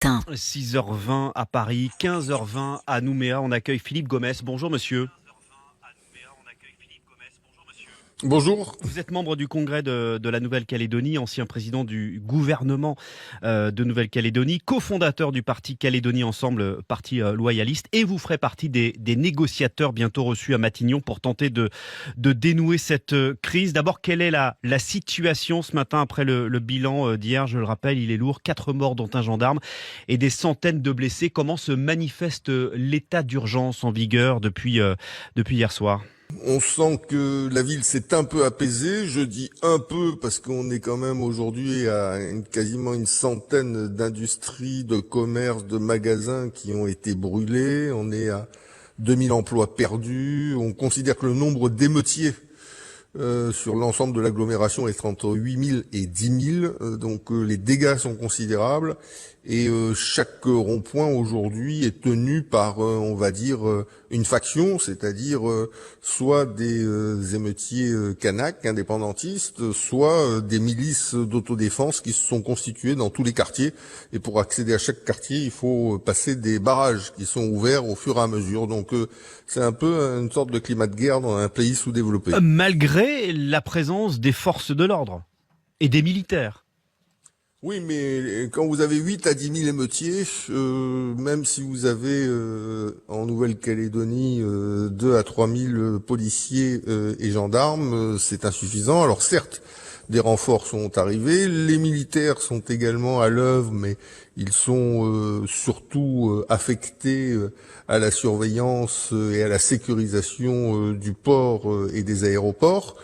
matin. 6h20 à Paris, 15h20 à Nouméa. On accueille Philippe Gomès. Bonjour monsieur. Bonjour. Vous êtes membre du Congrès de la Nouvelle-Calédonie, ancien président du gouvernement de Nouvelle-Calédonie, cofondateur du parti Calédonie Ensemble, parti loyaliste, et vous ferez partie des négociateurs bientôt reçus à Matignon pour tenter de dénouer cette crise. D'abord, quelle est la situation ce matin après le bilan d'hier? Je le rappelle, il est lourd, 4 morts dont un gendarme et des centaines de blessés. Comment se manifeste l'état d'urgence en vigueur depuis hier soir? On sent que la ville s'est un peu apaisée. Je dis un peu parce qu'on est quand même aujourd'hui à quasiment une centaine d'industries, de commerces, de magasins qui ont été brûlés. On est à 2000 emplois perdus. On considère que le nombre d'émeutiers sur l'ensemble de l'agglomération est entre 8000 et 10 000. Donc les dégâts sont considérables. Et chaque rond-point aujourd'hui est tenu par, on va dire, une faction, c'est-à-dire soit des émeutiers kanaks, indépendantistes, soit des milices d'autodéfense qui se sont constituées dans tous les quartiers. Et pour accéder à chaque quartier, il faut passer des barrages qui sont ouverts au fur et à mesure. Donc c'est un peu une sorte de climat de guerre dans un pays sous-développé. Malgré la présence des forces de l'ordre et des militaires. Oui, mais quand vous avez 8 à 10 000 émeutiers, même si vous avez en Nouvelle-Calédonie 2 à 3 000 policiers et gendarmes, c'est insuffisant. Alors certes, des renforts sont arrivés, les militaires sont également à l'œuvre, mais ils sont surtout affectés à la surveillance et à la sécurisation du port et des aéroports.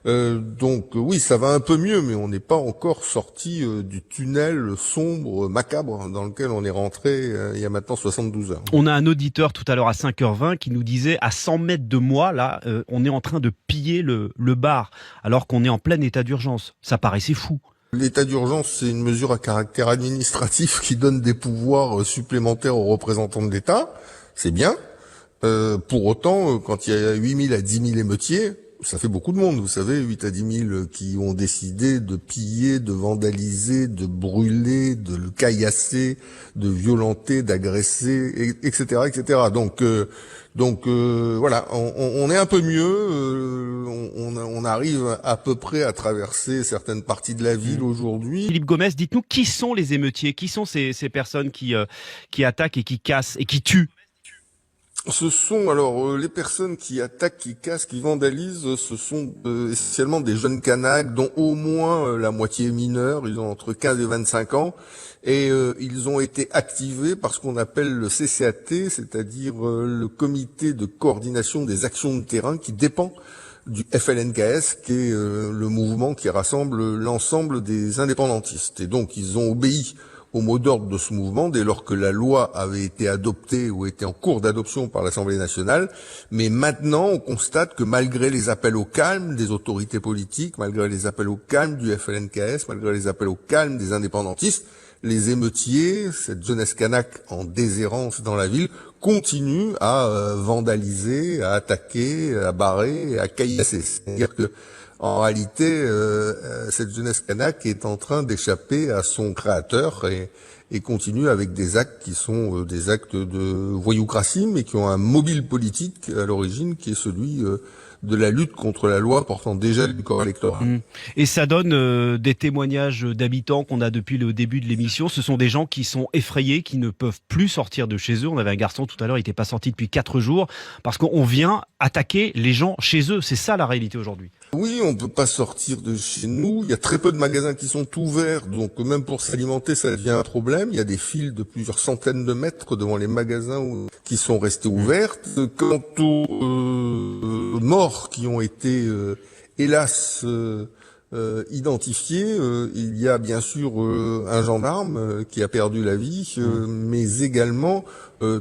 Donc oui, ça va un peu mieux, mais on n'est pas encore sorti du tunnel sombre, macabre, dans lequel on est rentré il y a maintenant 72 heures. On a un auditeur tout à l'heure à 5h20 qui nous disait à 100 mètres de moi, là, on est en train de piller le bar, alors qu'on est en plein état d'urgence. Ça paraissait fou. L'état d'urgence, c'est une mesure à caractère administratif qui donne des pouvoirs supplémentaires aux représentants de l'État. C'est bien. Pour autant, quand il y a 8000 à 10 000 émeutiers, ça fait beaucoup de monde, vous savez, 8 à 10 000 qui ont décidé de piller, de vandaliser, de brûler, de le caillasser, de violenter, d'agresser, etc., etc. Donc voilà, on est un peu mieux, on arrive à peu près à traverser certaines parties de la ville aujourd'hui. Philippe Gomès, dites-nous qui sont les émeutiers, qui sont ces personnes qui attaquent et qui cassent et qui tuent? Ce sont alors les personnes qui attaquent, qui cassent, qui vandalisent, ce sont essentiellement des jeunes Kanaks dont au moins la moitié est mineure, ils ont entre 15 et 25 ans, et ils ont été activés par ce qu'on appelle le CCAT, c'est-à-dire le comité de coordination des actions de terrain qui dépend du FLNKS, qui est le mouvement qui rassemble l'ensemble des indépendantistes. Et donc ils ont obéi au mot d'ordre de ce mouvement dès lors que la loi avait été adoptée ou était en cours d'adoption par l'Assemblée nationale. Mais maintenant, on constate que malgré les appels au calme des autorités politiques, malgré les appels au calme du FLNKS, malgré les appels au calme des indépendantistes, les émeutiers, cette jeunesse kanak en déshérence dans la ville, continuent à vandaliser, à attaquer, à barrer, à caillasser. C'est-à-dire que en réalité, cette jeunesse kanak est en train d'échapper à son créateur et continue avec des actes qui sont des actes de voyoucratie, mais qui ont un mobile politique à l'origine qui est celui de la lutte contre la loi portant déjà du corps électoral. Et ça donne des témoignages d'habitants qu'on a depuis le début de l'émission. Ce sont des gens qui sont effrayés, qui ne peuvent plus sortir de chez eux. On avait un garçon tout à l'heure, il n'était pas sorti depuis 4 jours, parce qu'on vient attaquer les gens chez eux. C'est ça la réalité aujourd'hui. Oui, on peut pas sortir de chez nous. Il y a très peu de magasins qui sont ouverts, donc même pour s'alimenter, ça devient un problème. Il y a des files de plusieurs centaines de mètres devant les magasins qui sont restés ouverts. Quant aux morts qui ont été, hélas, identifiés, il y a bien sûr un gendarme qui a perdu la vie, mais également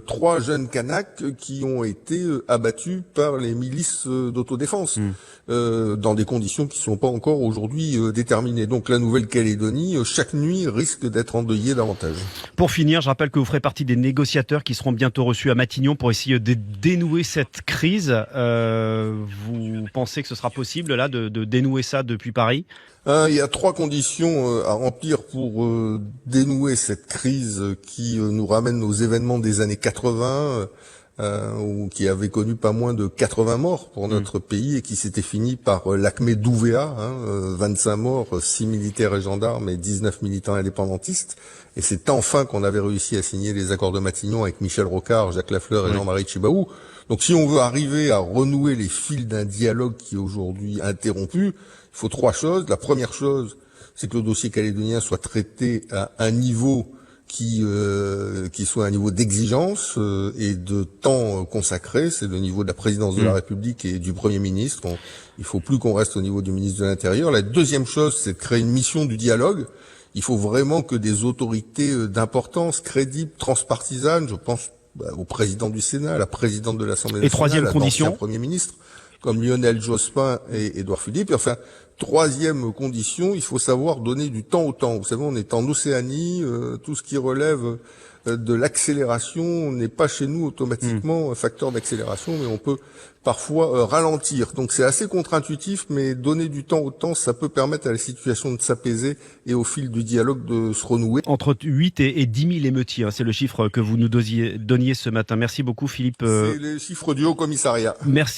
3 jeunes Kanaks qui ont été abattus par les milices d'autodéfense dans des conditions qui ne sont pas encore aujourd'hui déterminées. Donc la Nouvelle-Calédonie, chaque nuit, risque d'être endeuillée davantage. Pour finir, je rappelle que vous ferez partie des négociateurs qui seront bientôt reçus à Matignon pour essayer de dénouer cette crise. Vous pensez que ce sera possible là de dénouer ça depuis Paris ? Oui. Il y a 3 conditions à remplir pour dénouer cette crise qui nous ramène aux événements des années 80, ou qui avait connu pas moins de 80 morts pour notre pays et qui s'était fini par l'Acmé d'Ouvéa, 25 morts, 6 militaires et gendarmes et 19 militants indépendantistes. Et c'est enfin qu'on avait réussi à signer les accords de Matignon avec Michel Rocard, Jacques Lafleur et Jean-Marie Tjibaou. Donc si on veut arriver à renouer les fils d'un dialogue qui est aujourd'hui interrompu, il faut 3 choses. La première chose, c'est que le dossier calédonien soit traité à un niveau qui soit un niveau d'exigence et de temps consacré. C'est le niveau de la présidence de la République et du Premier ministre. Il faut plus qu'on reste au niveau du ministre de l'Intérieur. La deuxième chose, c'est de créer une mission du dialogue. Il faut vraiment que des autorités d'importance, crédibles, transpartisanes, je pense au président du Sénat, à la présidente de l'Assemblée nationale, Et troisième à condition, l'ancien Premier ministre, comme Lionel Jospin et Édouard Philippe. Et enfin, troisième condition, il faut savoir donner du temps au temps. Vous savez, on est en Océanie, tout ce qui relève de l'accélération n'est pas chez nous automatiquement un facteur d'accélération, mais on peut parfois ralentir. Donc c'est assez contre-intuitif, mais donner du temps au temps, ça peut permettre à la situation de s'apaiser et au fil du dialogue de se renouer. Entre 8 et 10 000 émeutiers, c'est le chiffre que vous nous donniez ce matin. Merci beaucoup Philippe. C'est les chiffres du Haut Commissariat. Merci.